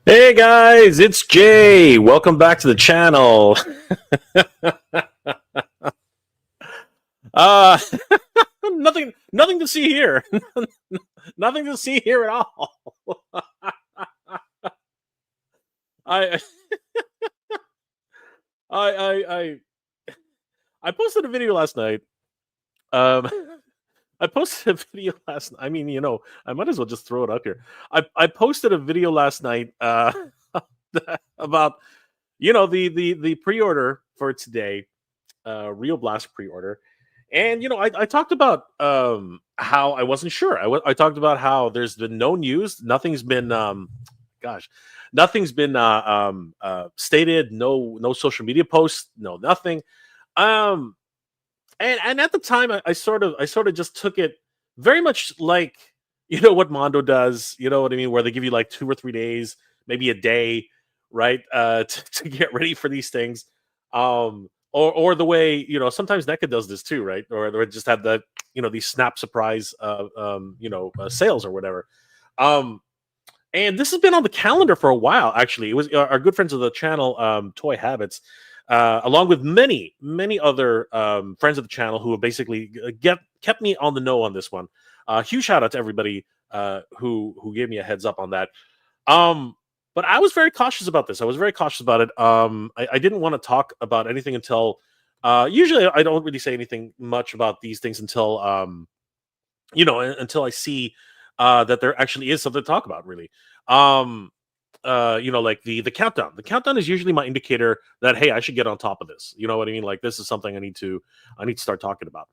Hey guys, it's Jay. Welcome back to the channel. uh nothing to see here. Nothing to see here at all. I I I I posted a video last night. Um I posted a video last I mean, I might as well just throw it up here. I posted a video last night about the pre-order for today, Rio Blast Pre-Order. And I talked about how I wasn't sure. I talked about how there's been no news, nothing's been gosh, nothing's been stated, no social media posts, no nothing. Um and at the time I sort of just took it very much like what Mondo does, you know what I mean, where they give you like 2 or 3 days, maybe a day, right, to get ready for these things. Or the way, sometimes NECA does this too, right? Or they just have the these snap surprise sales or whatever. Um and this has been on the calendar for a while. Actually, it was our good friends of the channel, Toy Habits, along with many other friends of the channel who have basically kept me on the know on this one. Huge shout out to everybody who gave me a heads up on that. But I was very cautious about this. I was very cautious about it. I didn't want to talk about anything until. Usually, I don't really say anything much about these things until until I see that there actually is something to talk about. Really, like the countdown. The countdown is usually my indicator that, hey, I should get on top of this. You know what I mean? Like, this is something I need to start talking about.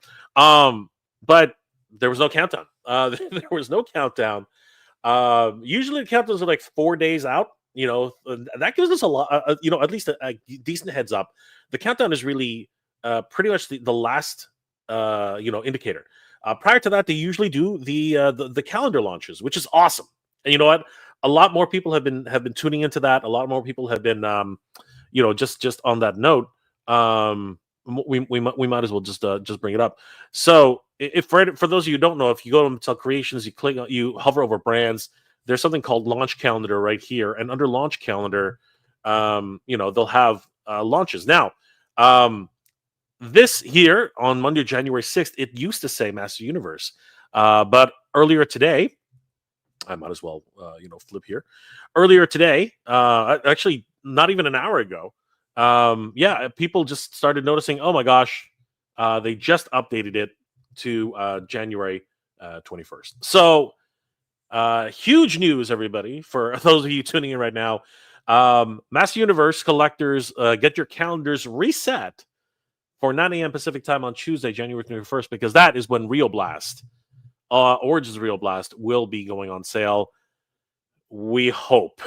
But there was no countdown. There was no countdown. Usually the countdowns are like 4 days out. That gives us a lot. At least a decent heads up. The countdown is really pretty much the last indicator. Prior to that, they usually do the calendar launches, which is awesome. And you know what? A lot more people have been tuning into that. A lot more people have been, just on that note. We might as well just bring it up. So, if for those of you who don't know, if you go to Mattel Creations, you hover over brands. There's something called Launch Calendar right here, and under Launch Calendar, they'll have launches now. This here on Monday, January 6th, it used to say Master Universe, but earlier today, I might as well, flip here. Earlier today, actually, not even an hour ago, people just started noticing. Oh my gosh, they just updated it to January 21st. So, huge news, everybody! For those of you tuning in right now, Master Universe collectors, get your calendars reset for 9 a.m. Pacific time on Tuesday, January 21st, because that is when Rio Blast. Origins Rio Blast will be going on sale. We hope,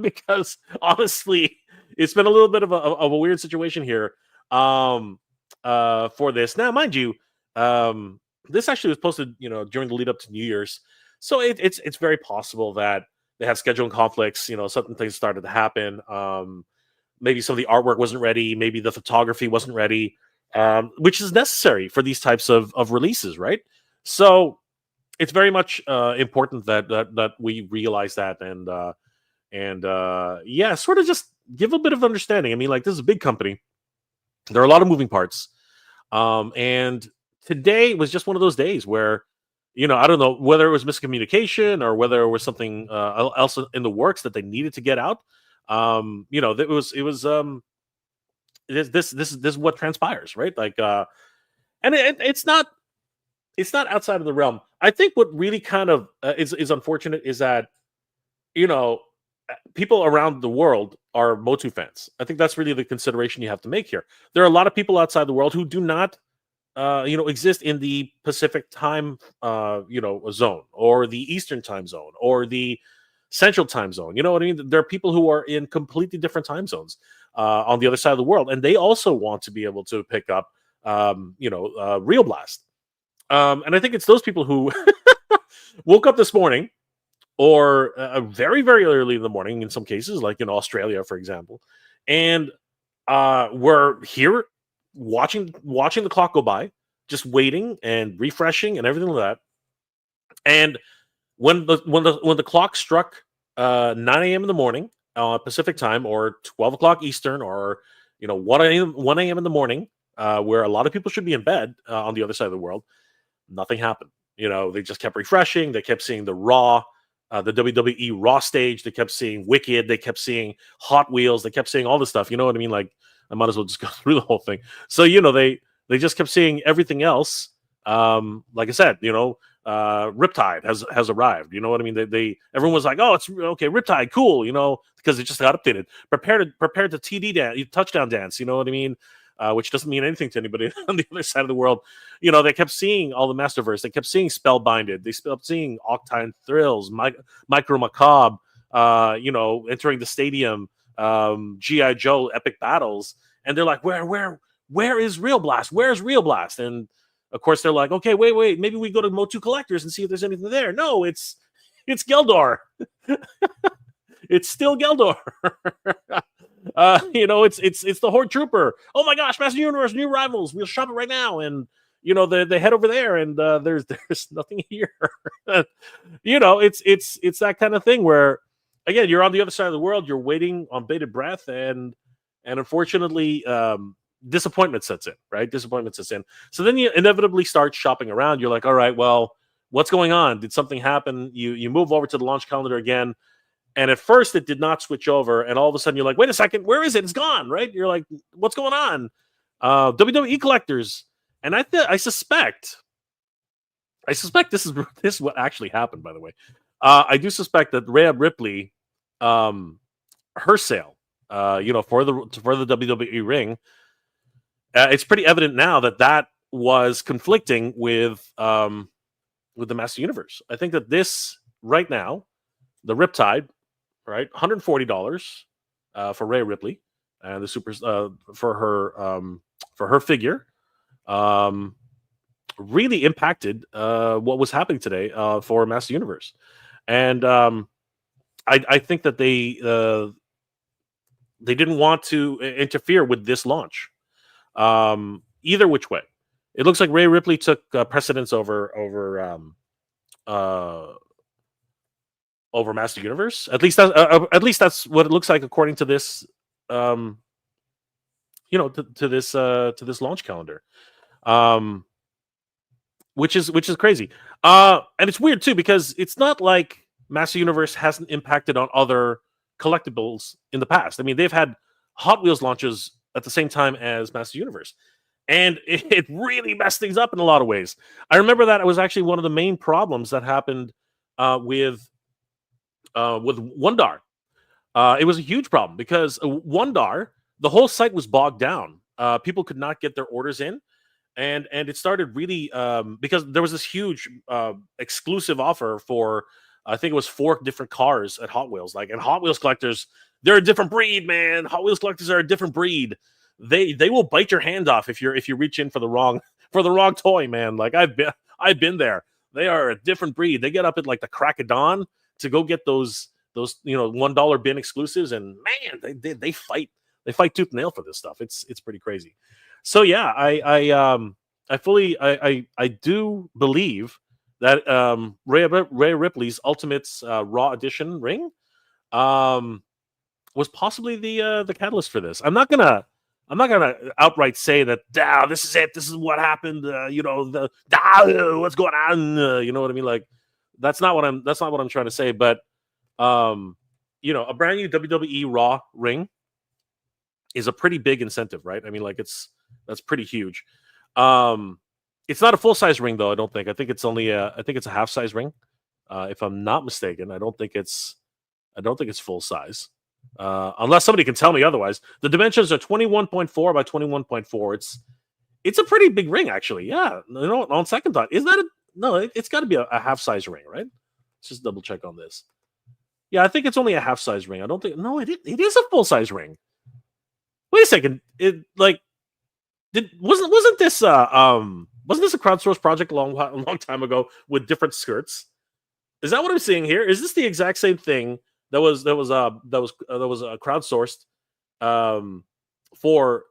because honestly, it's been a little bit of a weird situation here for this. Now, mind you, this actually was posted, during the lead up to New Year's, so it's very possible that they had scheduling conflicts. Certain things started to happen. Maybe some of the artwork wasn't ready. Maybe the photography wasn't ready, which is necessary for these types of releases, right? So it's very much important that we realize that, and sort of just give a bit of understanding. I mean, like, this is a big company. There are a lot of moving parts, and today was just one of those days where, I don't know whether it was miscommunication or whether it was something else in the works that they needed to get out. This is what transpires, right? Like, and it's not outside of the realm. I think what really kind of is unfortunate is that, you know people around the world are Motu fans. I think that's really the consideration you have to make here. There are a lot of people outside the world who do not, exist in the Pacific time, zone, or the Eastern time zone, or the Central time zone. You know what I mean? There are people who are in completely different time zones on the other side of the world, and they also want to be able to pick up, Real Blast. And I think it's those people who woke up this morning, or very, very early in the morning, in some cases, like in Australia, for example, and we're here watching the clock go by, just waiting and refreshing and everything like that. And when the clock struck 9 a.m. in the morning, Pacific time, or 12 o'clock Eastern, or 1 a.m. in the morning, where a lot of people should be in bed on the other side of the world. Nothing happened. They just kept refreshing. They kept seeing the Raw, the WWE Raw stage. They kept seeing Wicked. They kept seeing Hot Wheels. They kept seeing all this stuff. You know what I mean? Like, I might as well just go through the whole thing. So they just kept seeing everything else. Like I said, Riptide has arrived. You know what I mean? Everyone was like, "Oh, it's okay, Riptide, cool," because it just got updated. Prepare to TD dance, touchdown dance. You know what I mean? Which doesn't mean anything to anybody on the other side of the world. They kept seeing all the Masterverse. They kept seeing Spellbinded. They kept seeing Octine Thrills, Micro Macabre. Entering the stadium, GI Joe Epic Battles, and they're like, where is Rio Blast? Where's Rio Blast? And of course, they're like, okay, wait, maybe we go to Motu Collectors and see if there's anything there. No, it's Geldor. It's still Geldor. It's the Horde Trooper. Oh my gosh, Master Universe, new rivals. We'll shop it right now. And they head over there, and there's nothing here. It's that kind of thing where, again, you're on the other side of the world. You're waiting on bated breath, and unfortunately, disappointment sets in, right? Disappointment sets in. So then you inevitably start shopping around. You're like, all right, well, what's going on? Did something happen? You move over to the launch calendar again. And at first it did not switch over. And all of a sudden you're like, wait a second, where is it? It's gone, right? You're like, what's going on? WWE collectors. And I suspect this is what actually happened, by the way. I do suspect that Rhea Ripley, her sale, for the WWE ring, it's pretty evident now that was conflicting with the Master Universe. I think that this right now, the Riptide, right, $140 for Rhea Ripley, and the super for her figure, really impacted what was happening today for Master Universe, and I think that they didn't want to interfere with this launch. Either which way, it looks like Rhea Ripley took precedence over Master Universe. At least that's what it looks like according to this, to this launch calendar, which is crazy. And it's weird too, because it's not like Master Universe hasn't impacted on other collectibles in the past. I mean, they've had Hot Wheels launches at the same time as Master Universe, and it really messed things up in a lot of ways. I remember that it was actually one of the main problems that happened with Wondar. It was a huge problem because Wondar, the whole site was bogged down. People could not get their orders in, and it started really because there was this huge exclusive offer for, I think it was 4 different cars at Hot Wheels. And Hot Wheels collectors, they're a different breed, man. Hot Wheels collectors are a different breed. They will bite your hand off if you reach in for the wrong toy, man. Like, I've been there. They are a different breed. They get up at like the crack of dawn to go get those $1 bin exclusives, and man, they fight tooth and nail for this stuff. It's pretty crazy. So yeah, I do believe that Rhea Ripley's Ultimates Raw Edition ring was possibly the catalyst for this. I'm not gonna outright say that this is it. This is what happened. What's going on? You know what I mean? Like, that's not what I'm trying to say. But a brand new WWE Raw ring is a pretty big incentive, right? I mean, like, that's pretty huge. It's not a full size ring though. I don't think. I think it's a half size ring, if I'm not mistaken. I don't think it's full size. Unless somebody can tell me otherwise. The dimensions are 21.4 by 21.4. It's a pretty big ring, actually. Yeah. On second thought, it's got to be a half size ring, right? Let's just double check on this. Yeah, I think it's only a half size ring. I don't think. No, it is a full size ring. Wait a second. Wasn't this a crowdsourced project a long time ago with different skirts? Is that what I'm seeing here? Is this the exact same thing that was crowdsourced for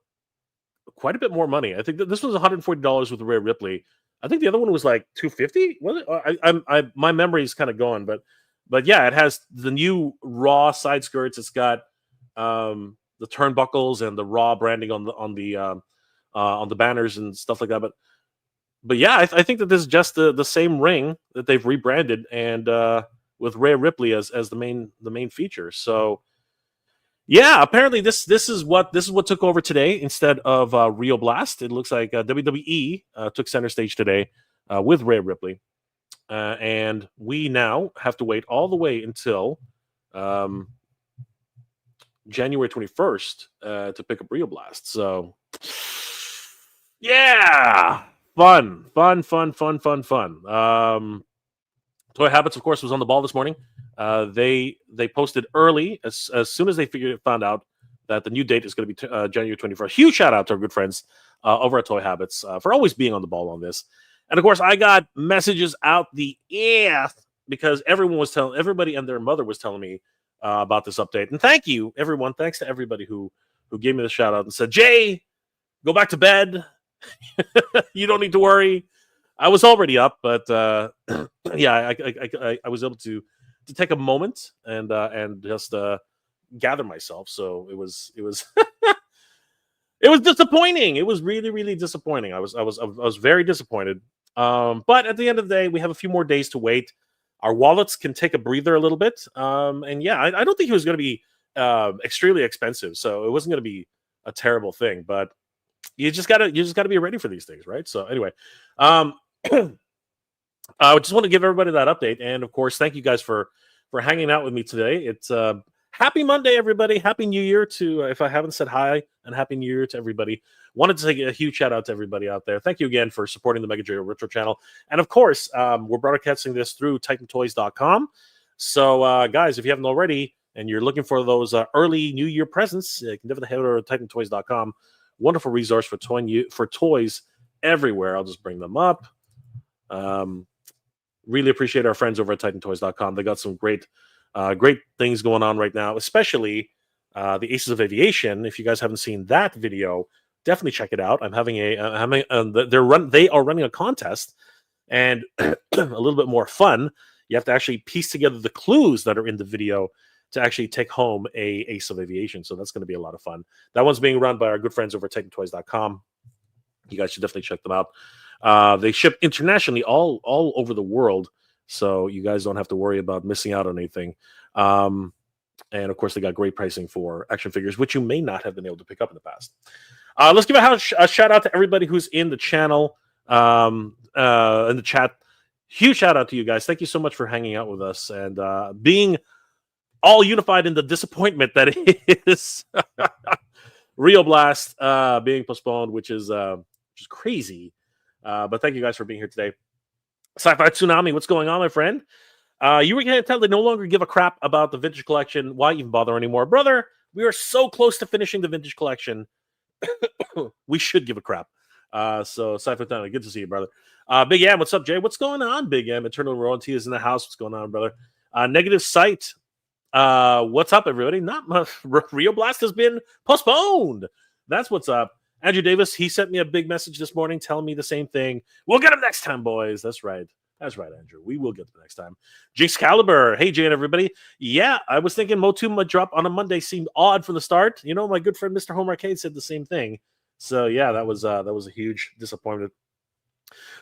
quite a bit more money? I think that this was $140 with Rhea Ripley. I think the other one was like $250. Was it? My memory is kind of gone, but But yeah, it has the new raw side skirts. It's got the turnbuckles and the raw branding on the banners and stuff like that. But yeah, I think that this is just the same ring that they've rebranded and with Rhea Ripley as the main feature. So yeah, apparently this is what took over today instead of Rio Blast. It looks like WWE took center stage today with Rhea Ripley, and we now have to wait all the way until January 21st to pick up Rio Blast. So yeah, fun. Toy Habits, of course, was on the ball this morning. They posted early as soon as they found out that the new date is going to be January 21st. Huge shout out to our good friends over at Toy Habits for always being on the ball on this. And of course, I got messages out the ass because everybody and their mother was telling me about this update. And thank you, everyone. Thanks to everybody who gave me the shout out and said, "Jay, go back to bed. You don't need to worry." I was already up, but yeah, I was able to take a moment and just gather myself. So it was it was disappointing. It was really disappointing. I was very disappointed. But at the end of the day, we have a few more days to wait. Our wallets can take a breather a little bit. And yeah, I don't think it was going to be extremely expensive, so it wasn't going to be a terrible thing. But you just gotta be ready for these things, right? So anyway, I just want to give everybody that update, and of course, thank you guys for hanging out with me today. It's happy Monday, everybody. Happy New Year to if I haven't said hi, and happy New Year to everybody. Wanted to take a huge shout out to everybody out there. Thank you again for supporting the Mega J Retro channel, and of course, we're broadcasting this through TitanToys.com. So, guys, if you haven't already, and you're looking for those early New Year presents, you can definitely head over to TitanToys.com. Wonderful resource for toys everywhere. I'll just bring them up. Really appreciate our friends over at TitanToys.com. They got some great things going on right now, especially the Aces of Aviation. If you guys haven't seen that video, definitely check it out. They are running a contest, and a little bit more fun. You have to actually piece together the clues that are in the video to actually take home a Ace of Aviation. So that's going to be a lot of fun. That one's being run by our good friends over at TitanToys.com. You guys should definitely check them out. They ship internationally all over the world, so you guys don't have to worry about missing out on anything. And of course, they got great pricing for action figures, which you may not have been able to pick up in the past. Let's give a shout out to everybody who's in the channel, in the chat. Huge shout out to you guys. Thank you so much for hanging out with us and being all unified in the disappointment that is Rio Blast being postponed, which is crazy. But thank you guys for being here today. Sci-Fi Tsunami, what's going on, my friend? You were going to tell they no longer give a crap about the vintage collection. Why even bother anymore? Brother, we are so close to finishing the vintage collection. We should give a crap. So Sci-Fi Tsunami, good to see you, brother. Big M, what's up, Jay? What's going on, Big M? Eternal Royalty is in the house. What's going on, brother? Negative Sight. What's up, everybody? Not much. Rio Blast has been postponed. That's what's up. Andrew Davis, he sent me a big message this morning telling me the same thing. We'll get him next time, boys. That's right. That's right, Andrew. We will get them next time. Jinx Caliber. Hey, Jay and everybody. Yeah, I was thinking Motu might drop on a Monday seemed odd from the start. You know, my good friend Mr. Home Arcade said the same thing. So, yeah, that was a huge disappointment.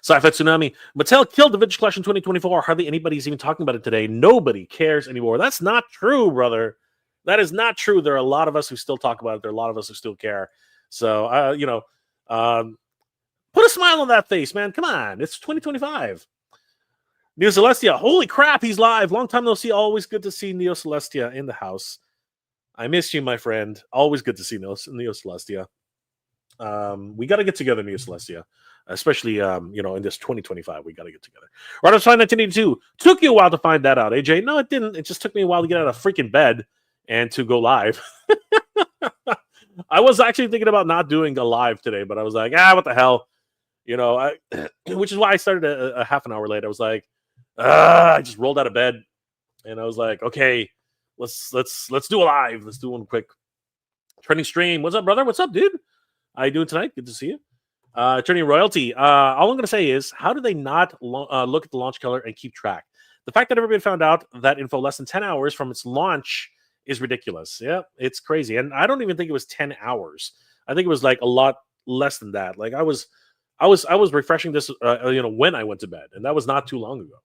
Sci-Fi Tsunami. Mattel killed the Vintage Collection 2024. Hardly anybody's even talking about it today. Nobody cares anymore. That's not true, brother. That is not true. There are a lot of us who still talk about it. There are a lot of us who still care. So, put a smile on that face, man. Come on. It's 2025. Neo Celestia. Holy crap, he's live. Long time no see. Always good to see Neo Celestia in the house. I miss you, my friend. Always good to see Neo Celestia. We got to get together, Neo Celestia. Especially, in this 2025, we got to get together. Right, I was fine 1982. Took you a while to find that out, AJ. No, it didn't. It just took me a while to get out of freaking bed and to go live. I was actually thinking about not doing a live today, but I was like, what the hell? Which is why I started a half an hour late. I was like, I just rolled out of bed and I was like, okay, let's do a live. Let's do one quick trending stream. What's up, brother? What's up, dude? How you doing tonight? Good to see you. Turning Royalty. All I'm going to say is, how do they not look at the launch color and keep track? The fact that everybody found out that info less than 10 hours from its launch is ridiculous. Yeah, it's crazy. And I don't even think it was 10 hours. I think it was like a lot less than that. Like I was refreshing this, when I went to bed, and that was not too long ago.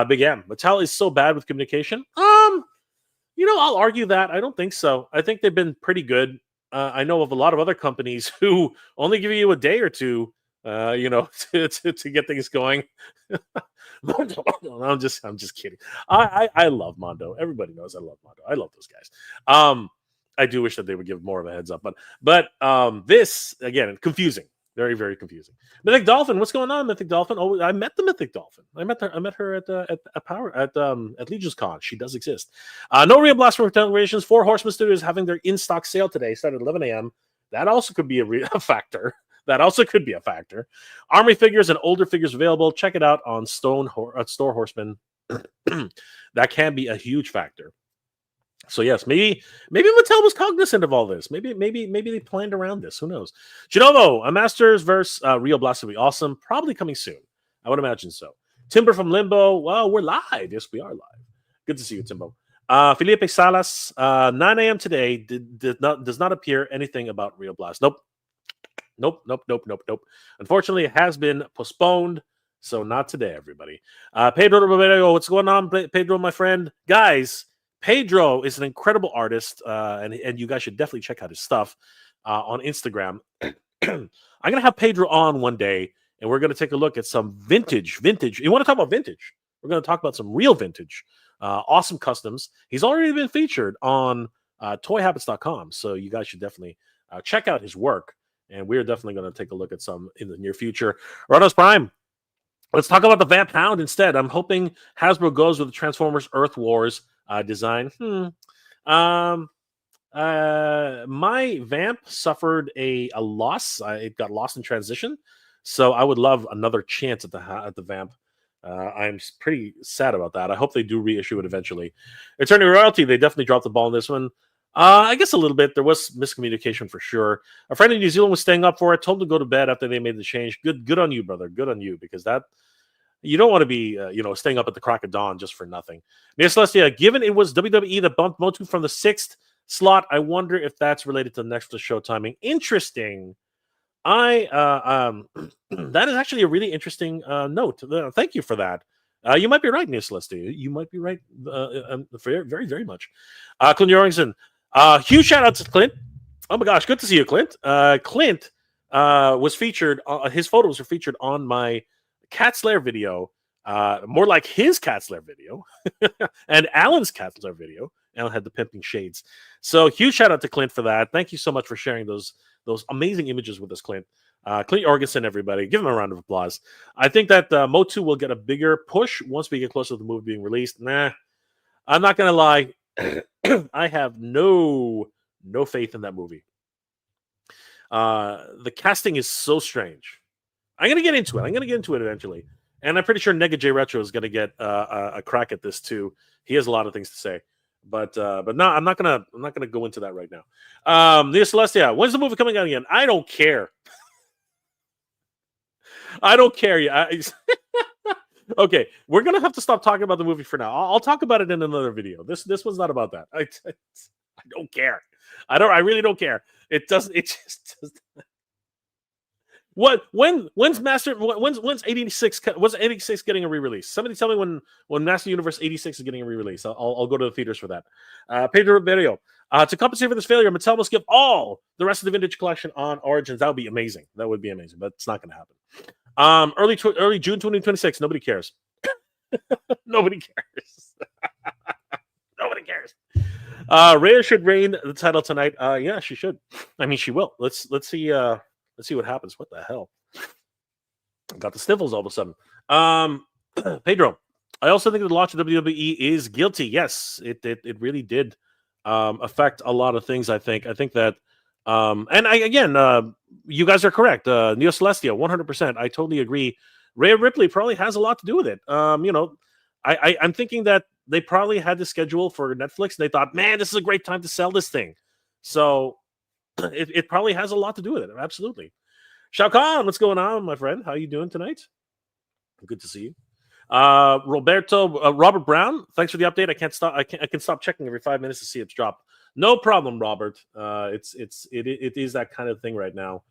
Big M, Mattel is so bad with communication. I'll argue that. I don't think so. I think they've been pretty good. I know of a lot of other companies who only give you a day or two, to get things going. I'm just kidding. I love Mondo. Everybody knows I love Mondo. I love those guys. I do wish that they would give more of a heads up, but this again, confusing. Very, very confusing. Mythic Dolphin, what's going on, Mythic Dolphin? Oh, I met the Mythic Dolphin. I met her at Legion's Con. She does exist. No Rio Blast Pre-Order. 4 Horsemen Studios having their in-stock sale today, started at 11 a.m. That also could be a factor. That also could be a factor. Army figures and older figures available. Check it out on Store Horseman. That can be a huge factor. So yes, maybe Mattel was cognizant of all this. Maybe they planned around this. Who knows? Genovo, a Masters versus Rio Blast will be awesome. Probably coming soon. I would imagine so. Timber from Limbo. Well, we're live. Yes, we are live. Good to see you, Timbo. Felipe Salas, 9 a.m. today. Does not appear anything about Rio Blast. Nope. Unfortunately, it has been postponed. So not today, everybody. Pedro Romero, what's going on, Pedro, my friend? Guys, Pedro is an incredible artist, and you guys should definitely check out his stuff on Instagram. I'm going to have Pedro on one day, and we're going to take a look at some vintage. You want to talk about vintage? We're going to talk about some real vintage, awesome customs. He's already been featured on toyhabits.com, so you guys should definitely check out his work, and we're definitely going to take a look at some in the near future. Ronos Prime, let's talk about the Vamp Hound instead. I'm hoping Hasbro goes with the Transformers Earth Wars design. My Vamp suffered a loss. It got lost in transition, so I would love another chance at the Vamp. I'm pretty sad about that. I hope they do reissue it eventually. Eternity Royalty, they definitely dropped the ball on this one. I guess a little bit. There was miscommunication for sure. A friend in New Zealand was staying up for it. Told him to go to bed after they made the change. Good on you, brother. Good on you, because that you don't want to be staying up at the crack of dawn just for nothing. Nia Celestia, given it was WWE that bumped Motu from the 6th slot, I wonder if that's related to the next show timing. Interesting. That is actually a really interesting note. Thank you for that. You might be right, Nia Celestia. You might be right very, very, very much. Clint Jorgensen. Huge shout out to Clint. Oh my gosh, good to see you, Clint. Clint was featured. His photos were featured on my Cat Slayer video. More like his Cat Slayer video and Alan's Cat Slayer video. Alan had the pimping shades. So huge shout out to Clint for that. Thank you so much for sharing those amazing images with us, Clint. Clint Jorgensen, everybody, give him a round of applause. I think that Motu will get a bigger push once we get closer to the movie being released. Nah, I'm not gonna lie. I have no faith in that movie. The casting is so strange. I'm gonna get into it eventually, and I'm pretty sure Nega J Retro is gonna get a crack at this too. He has a lot of things to say, but no, I'm not gonna go into that right now. Nia Celestia, when's the movie coming out again? I don't care. I don't care. Okay, we're gonna have to stop talking about the movie for now. I'll talk about it in another video. This was not about that. I don't care. I really don't care. It doesn't. It just doesn't. When's 86? When's 86 getting a re-release? Somebody tell me when Master Universe 86 is getting a re-release. I'll go to the theaters for that. Pedro Ribeiro. To compensate for this failure, Mattel must give all the rest of the vintage collection on Origins. That would be amazing. That would be amazing, but it's not going to happen. Early June 2026. Nobody cares. Nobody cares. Nobody cares. Rhea should reign the title tonight. Yeah, she should. I mean, she will. Let's see. Let's see what happens. What the hell? Got the sniffles all of a sudden. Pedro, I also think the launch of WWE is guilty. Yes, it really did affect a lot of things. I think that, you guys are correct. Neo Celestia, 100%. I totally agree. Rhea Ripley probably has a lot to do with it. I'm thinking that they probably had the schedule for Netflix. And they thought, man, this is a great time to sell this thing. So it probably has a lot to do with it. Absolutely. Shao Kahn, what's going on, my friend? How you doing tonight? Good to see you. Robert Brown, thanks for the update. I can stop checking every 5 minutes to see it's dropped. No problem, Robert. It is that kind of thing right now.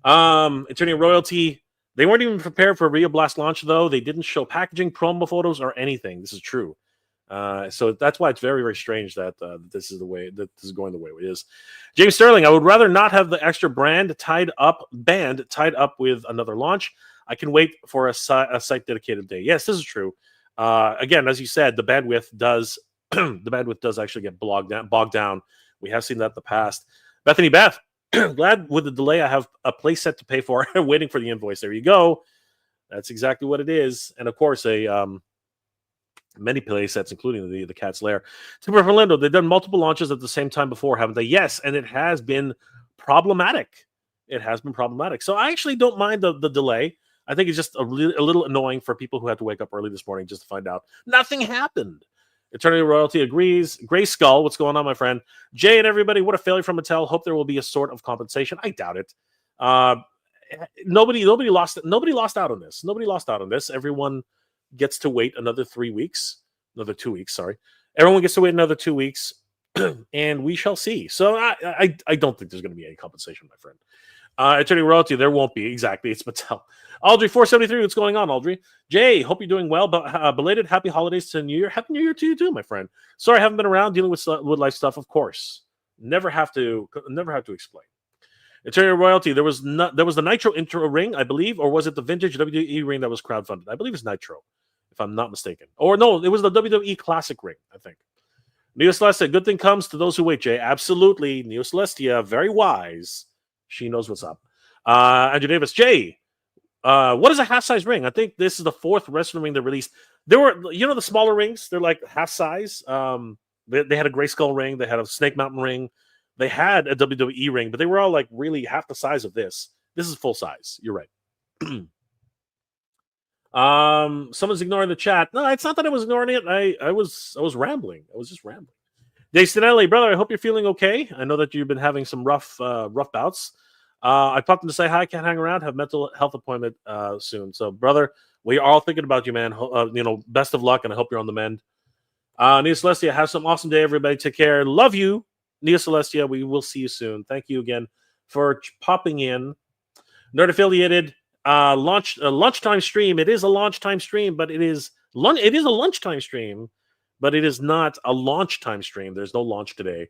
Attorney Royalty, they weren't even prepared for a Rio Blast launch, though. They didn't show packaging, promo photos, or anything. This is true. So that's why it's very, very strange that this is going the way it is. James Sterling, I would rather not have the extra band tied up with another launch. I can wait for a site dedicated day. Yes, this is true. Again, as you said, the bandwidth does actually get bogged down. We have seen that in the past. Bethany Beth, glad with the delay I have a place set to pay for, waiting for the invoice. There you go. That's exactly what it is. And of course, many play sets, including the Cat's Lair. Super Fernando, they've done multiple launches at the same time before, haven't they? Yes, and it has been problematic. So I actually don't mind the delay. I think it's just a little annoying for people who had to wake up early this morning just to find out nothing happened. Eternity Royalty agrees. Gray Skull, what's going on, my friend? Jay and everybody, what a failure from Mattel. Hope there will be a sort of compensation. I doubt it. Nobody lost out on this. Nobody lost out on this. Everyone gets to wait another 2 weeks. Everyone gets to wait another 2 weeks, and we shall see. So I don't think there's going to be any compensation, my friend. Attorney Royalty, there won't be. Exactly. It's Mattel. Audrey 473, what's going on, Audrey? Jay, hope you're doing well. But belated happy holidays to New Year. Happy New Year to you too, my friend. Sorry, I haven't been around dealing with life stuff. Of course, never have to explain. Attorney Royalty, there was the Nitro intro ring, I believe, or was it the vintage WWE ring that was crowdfunded? I believe it's Nitro, if I'm not mistaken. Or no, it was the WWE Classic ring, I think. Neo Celestia, good thing comes to those who wait, Jay. Absolutely. Neo Celestia, very wise. She knows what's up. Andrew Davis, Jay, what is a half-size ring? I think this is the 4th wrestling ring they released. There were, the smaller rings. They're like half-size. They had a Gray Skull ring. They had a Snake Mountain ring. They had a WWE ring, but they were all like really half the size of this. This is full size. You're right. Someone's ignoring the chat. No, it's not that I was ignoring it. I was rambling. I was just rambling. Daystonelli, brother, I hope you're feeling okay. I know that you've been having some rough bouts. I popped in to say hi. Can't hang around. Have mental health appointment soon. So, brother, we are all thinking about you, man. Best of luck, and I hope you're on the mend. Neo Celestia, have some awesome day, everybody. Take care. Love you, Neo Celestia. We will see you soon. Thank you again for popping in. Nerd Affiliated lunchtime stream. It is a lunchtime stream, but it is a lunchtime stream. But it is not a launch time stream. There's no launch today.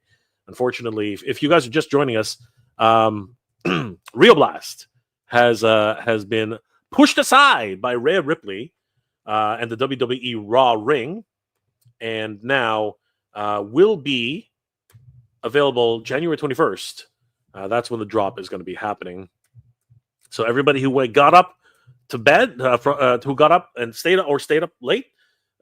Unfortunately, if you guys are just joining us, Rio Blast has been pushed aside by Rhea Ripley and the WWE Raw ring, and now will be available January 21st. That's when the drop is going to be happening. So everybody who got up to bed, who got up and stayed up late,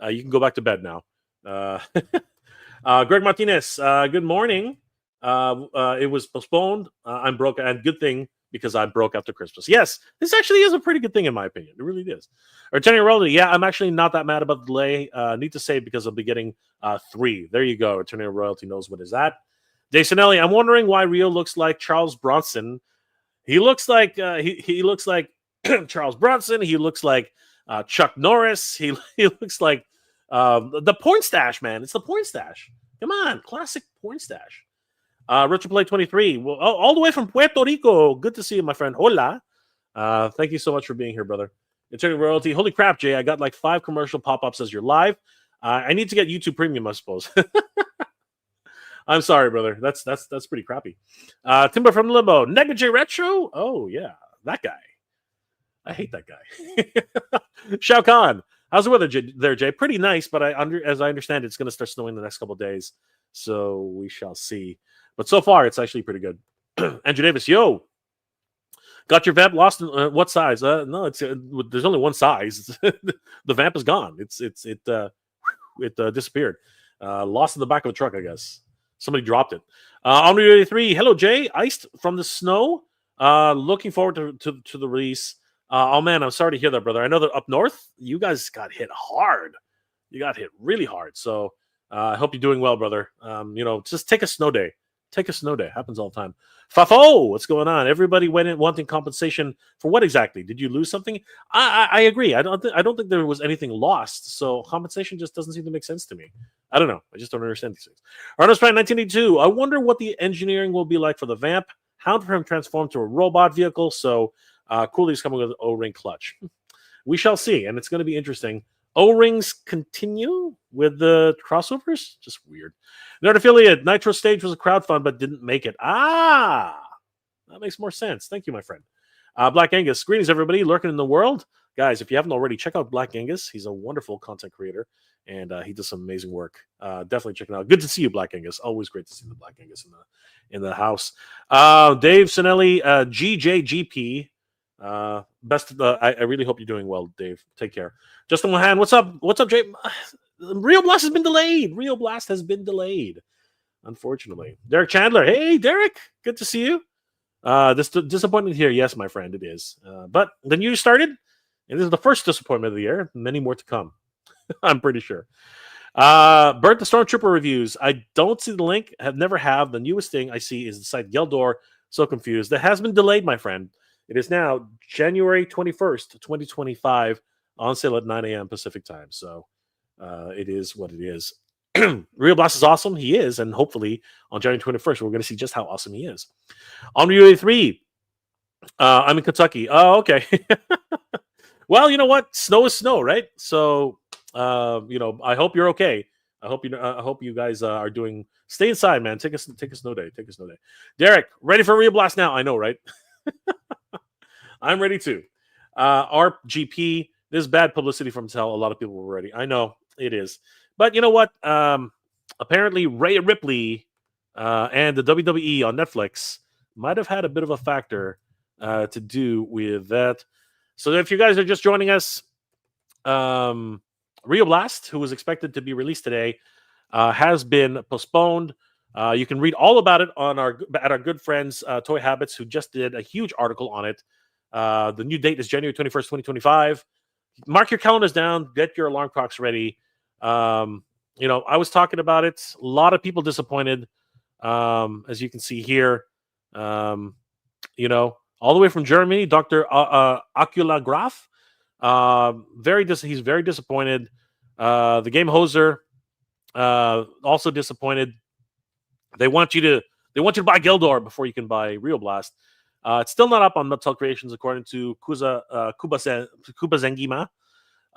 you can go back to bed now. Greg Martinez, good morning. It was postponed. I'm broke, and good thing because I'm broke after Christmas. Yes, this actually is a pretty good thing in my opinion. It really is. Attorney Royalty, yeah, I'm actually not that mad about the delay. Need to say because I'll be getting 3. There you go. Attorney Royalty knows what is that. Daysonelli, I'm wondering why Rio looks like Charles Bronson. He looks like he looks like Charles Bronson. He looks like Chuck Norris. He looks like the porn stash, man. It's the porn stash. Come on, classic porn stash. Richard Play 23. Well, all the way from Puerto Rico. Good to see you, my friend. Hola. Thank you so much for being here, brother. Attorney Royalty. Holy crap, Jay. I got like 5 commercial pop-ups as you're live. I need to get YouTube Premium, I suppose. I'm sorry, brother. That's pretty crappy. Timber from Limbo. Nega J Retro. Oh yeah, that guy. I hate that guy. Shao Kahn. How's the weather there, Jay? Pretty nice, but as I understand, it's going to start snowing the next couple of days. So we shall see. But so far, it's actually pretty good. Andrew Davis, yo. Got your vamp lost in what size? No, it's there's only one size. The vamp is gone. It disappeared. Lost in the back of a truck, I guess. Somebody dropped it. Omni 83. Hello, Jay. Iced from the snow. Looking forward to the release. Oh man, I'm sorry to hear that, brother. I know that up north, you guys got hit hard. You got hit really hard. So I hope you're doing well, brother. Just take a snow day. Take a snow day. Happens all the time. Fafo, what's going on? Everybody went in wanting compensation for what exactly? Did you lose something? I agree. I don't think there was anything lost. So compensation just doesn't seem to make sense to me. I don't know. I just don't understand these things. Arnold's Prime 1982. I wonder what the engineering will be like for the Vamp. Hound for him transformed to a robot vehicle. So Cooley's coming with an O-ring clutch. We shall see, and it's going to be interesting. O-rings continue with the crossovers? Just weird. Nerd Affiliate, Nitro Stage was a crowdfund but didn't make it. That makes more sense. Thank you, my friend. Black Angus, greetings, everybody lurking in the world. Guys, if you haven't already, check out Black Angus. He's a wonderful content creator, and he does some amazing work. Definitely check it out. Good to see you, Black Angus. Always great to see the Black Angus in the house. Dave Sinelli, GJGP. Best. I really hope you're doing well, Dave. Take care. Justin Mahan, what's up? What's up, Jay? Rio Blast has been delayed. Rio Blast has been delayed, unfortunately. Derek Chandler, hey Derek, good to see you. This disappointment here, yes, my friend, it is. But the new started, and this is the first disappointment of the year. Many more to come. I'm pretty sure. Bert the Stormtrooper reviews. I don't see the link. Never have. The newest thing I see is the site Geldor. So confused. That has been delayed, my friend. It is now January 21st, 2025, on sale at 9 a.m. Pacific time. So it is what it is. Rio Blast is awesome. He is. And hopefully on January 21st, we're going to see just how awesome he is. On Rio 83, I'm in Kentucky. Oh, okay. Well, you know what? Snow is snow, right? So, I hope you're okay. I hope you guys are doing. Stay inside, man. Take a snow day. Take a snow day. Derek, ready for Rio Blast now? I know, right? I'm ready too. RGP, this is bad publicity from Mattel. A lot of people were ready. I know it is. But you know what? Apparently, Rhea Ripley and the WWE on Netflix might have had a bit of a factor to do with that. So if you guys are just joining us, Rio Blast, who was expected to be released today, has been postponed. You can read all about it on our good friends Toy Habits, who just did a huge article on it. The new date is January 21st, 2025. Mark your calendars down. Get your alarm clocks ready. I was talking about it. A lot of people disappointed, as you can see here. All the way from Germany, Dr. Acula Graf. He's very disappointed. The Game Hoser also disappointed. They want you to buy Geldor before you can buy Rio Blast. It's still not up on Mattel Creations, according to Kuba Zengima.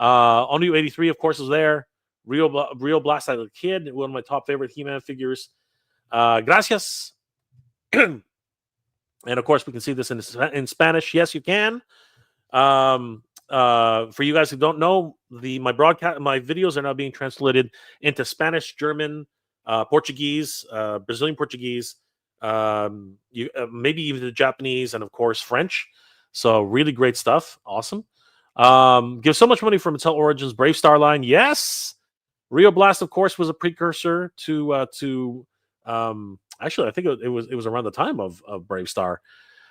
Onu 83, of course, is there. Rio Blast as a kid, one of my top favorite He-Man figures. Gracias. And of course, we can see this in Spanish. Yes, you can. For you guys who don't know, my videos are now being translated into Spanish, German, Portuguese, Brazilian Portuguese, maybe even the Japanese, and of course French. So really great stuff. Awesome. Give so much money for Mattel Origins Brave Star line. Yes, Rio Blast, of course, was a precursor to. Actually, I think it was around the time of Brave Star.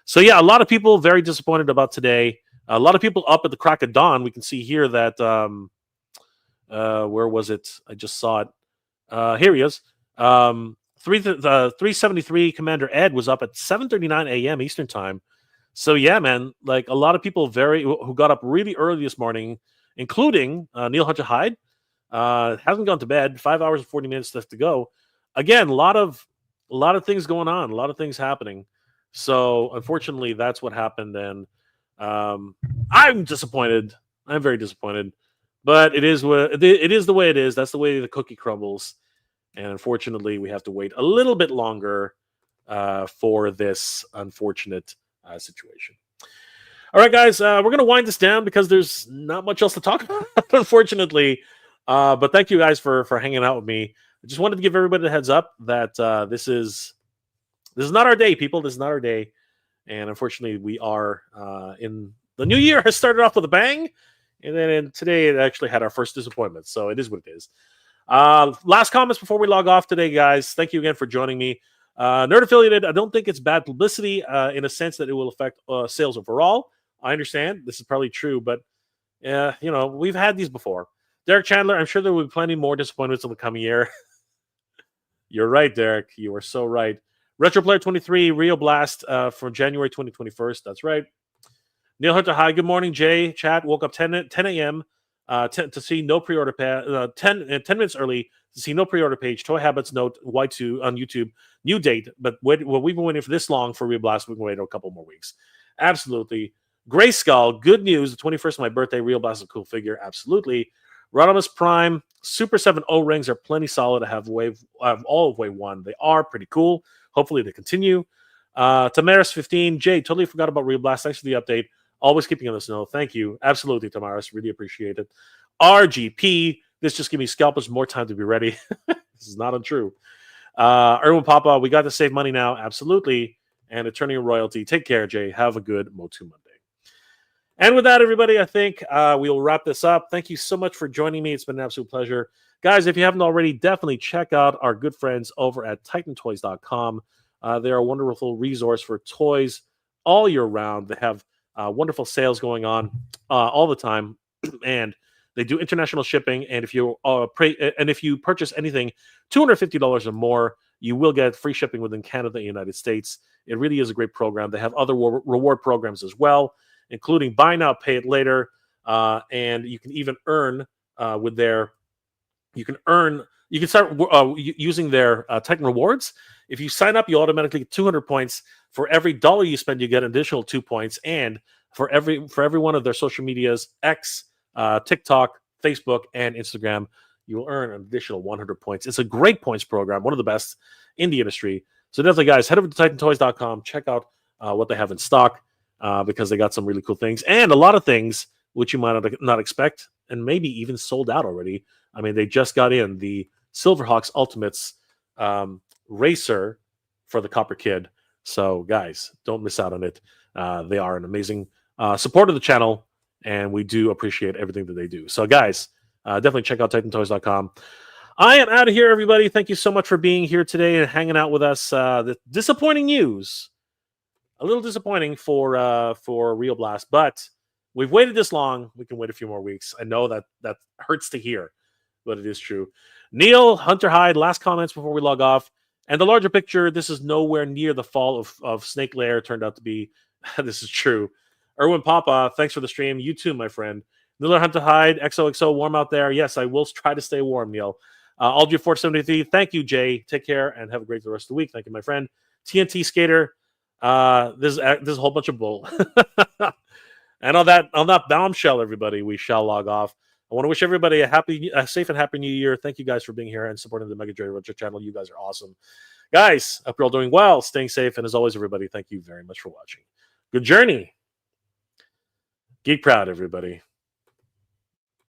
So yeah, a lot of people very disappointed about today. A lot of people up at the crack of dawn. We can see here that where was it? I just saw it. Here he is. 373 Commander Ed was up at 7:39 a.m. Eastern time. So yeah, man, like a lot of people who got up really early this morning, including Neil Hunter Hyde. Hasn't gone to bed. 5 hours and 40 minutes left to go. Again, a lot of things going on, a lot of things happening. So unfortunately, that's what happened, and I'm disappointed. I'm very disappointed, but it is the way it is. That's the way the cookie crumbles, and unfortunately, we have to wait a little bit longer for this unfortunate situation. All right, guys, we're going to wind this down because there's not much else to talk about, unfortunately. But thank you guys for hanging out with me. I just wanted to give everybody a heads up that this is not our day, people. This is not our day. And unfortunately, we are in the new year has started off with a bang. And then today it actually had our first disappointment. So it is what it is. Last comments before we log off today, guys. Thank you again for joining me. Nerd Affiliated, I don't think it's bad publicity in a sense that it will affect sales overall. I understand. This is probably true, but we've had these before. Derek Chandler, I'm sure there will be plenty more disappointments in the coming year. You're right, Derek. You are so right. Retro Player 23 Rio Blast for January 2021. That's right. Neil Hunter, hi. Good morning, Jay. Chat. Woke up 10 a.m. To see no pre-order 10 minutes early to see no pre-order page. Toy Habits note Y2 on YouTube. New date, but we've been waiting for this long for Rio Blast. We can wait a couple more weeks. Absolutely. Gray Skull, good news. The 21st of my birthday. Rio Blast is a cool figure. Absolutely. Rodimus Prime Super 7 O-rings are plenty solid. I have all of Wave 1. They are pretty cool. Hopefully they continue. Tamaris 15, Jay, totally forgot about Rio Blast. Thanks for the update. Always keeping on the snow. Thank you. Absolutely, Tamaris. Really appreciate it. RGP, this just give me scalpers more time to be ready. This is not untrue. Erwin Papa, we got to save money now. Absolutely. And Attorney of Royalty. Take care, Jay. Have a good Motu Monday. And with that, everybody, I think we'll wrap this up. Thank you so much for joining me. It's been an absolute pleasure. Guys, if you haven't already, definitely check out our good friends over at TitanToys.com. They're a wonderful resource for toys all year round. They have wonderful sales going on all the time, and they do international shipping. And if you purchase anything $250 or more, you will get free shipping within Canada and the United States. It really is a great program. They have other reward programs as well, including buy now, pay it later, and you can even earn with their. You can start using their Titan rewards. If you sign up, you automatically get 200 points. For every dollar you spend, you get an additional 2 points. And for every one of their social medias, X, TikTok, Facebook, and Instagram, you will earn an additional 100 points. It's a great points program, one of the best in the industry. So definitely, guys, head over to TitanToys.com. Check out what they have in stock because they got some really cool things and a lot of things which you might not expect and maybe even sold out already. I mean, they just got in the Silverhawks Ultimates racer for the Copper Kid. So, guys, don't miss out on it. They are an amazing support of the channel, and we do appreciate everything that they do. So, guys, definitely check out TitanToys.com. I am out of here, everybody. Thank you so much for being here today and hanging out with us. The disappointing news, a little disappointing for Rio Blast, but we've waited this long. We can wait a few more weeks. I know that hurts to hear, but it is true. Neil, Hunter Hyde, last comments before we log off. And the larger picture, this is nowhere near the fall of Snake Lair turned out to be. This is true. Erwin Papa, thanks for the stream. You too, my friend. Neil, Hunter Hyde, XOXO, warm out there. Yes, I will try to stay warm, Neil. Aldria 473, thank you, Jay. Take care and have a great rest of the week. Thank you, my friend. TNT Skater, this is a whole bunch of bull. And on that bombshell, everybody, we shall log off. I want to wish everybody a safe and happy new year. Thank you guys for being here and supporting the Mega Joy Retro channel. You guys are awesome. Guys, hope you're all doing well, staying safe, and as always, everybody, thank you very much for watching. Good journey. Geek proud, everybody.